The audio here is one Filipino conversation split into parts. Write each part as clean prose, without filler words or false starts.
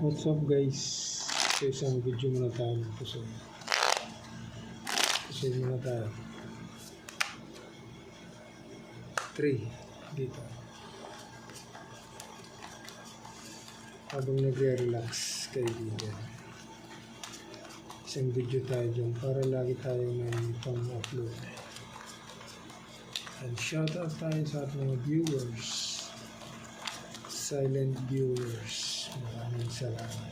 What's up guys? So isang video muna tayo ng puso. Puso muna tayo. 3 dito. Habang nagre-relax kaibigan. Isang video tayo dyan para lagi tayo may pang-upload. And shout out tayo sa ating mga viewers. Silent viewers. Maraming salamat.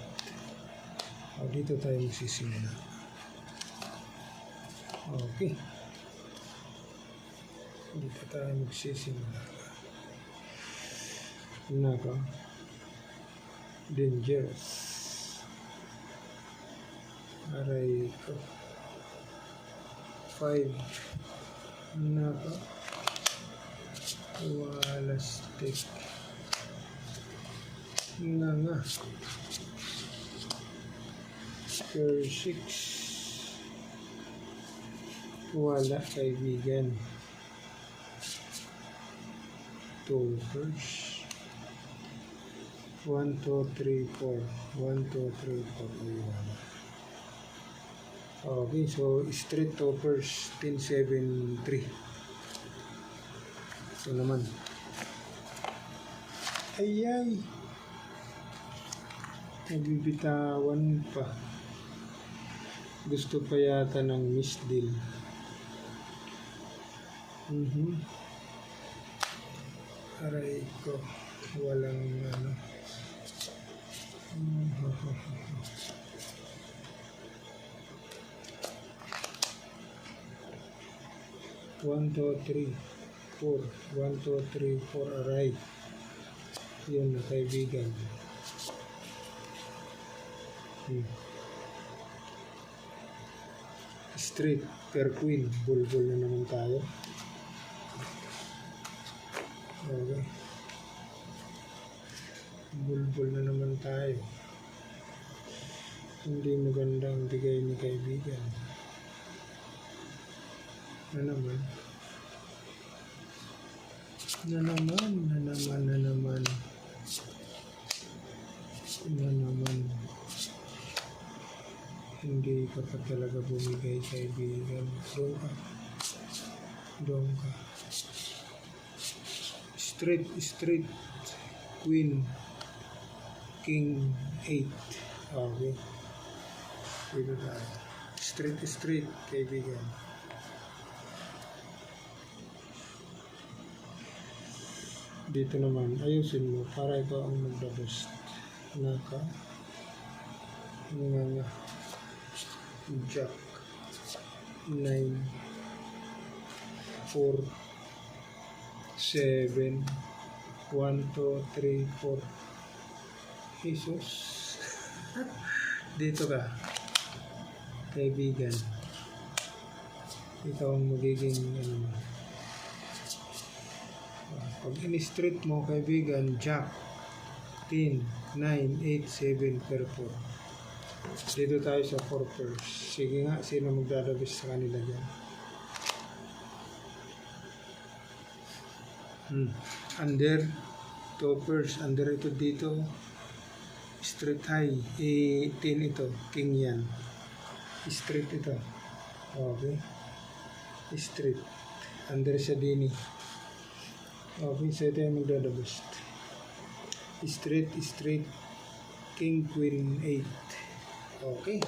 Dito tayo magsisimula. Okay. Dito tayo magsisimula. Nako. Dangerous. Aray ko. 5. Nako. Wala stick. Nga. Square 6. Wala kaibigan. Toppers. 1, 2, 3, 4. 1, 2, 3, 4. Okay, so straight toppers 1073. Ito naman. Ayay. Nabibitawan pa. Gusto pa yata ng miss deal. Aray ko. Walang ano. 1, 2, 3, 4. 1, 2, 3, 4. Aray. Yun na kaibigan. Straight per queen. Bulbul na naman tayo. Okay. Bulbul na naman tayo. Hindi magandang bigay ni kaibigan. Na naman. Hindi ka pa talaga bumigay kaibigan. Doon ka. Straight. Queen. King 8. Okay. Dito tayo. Straight kaibigan. Dito naman, ayusin mo para ito ang magdabust. Naka. Nga. Jack 9 4 7 1, 2, 3, 4. Jesus. Dito ka kaibigan. Ikaw ang magiging ano. Pag in-street mo kaibigan, Jack 10, 9, 8, 7 per 4. Dito tayo sa 4 pairs. Sige nga, sino magdadabis sa kanila dyan? Under 2 pairs. Under ito dito. Straight high. 10 ito. King yan. Straight ito. Okay. Straight. Under sa dini. Okay, so ito yung magdadabis. Straight. King, Queen 8. Okay.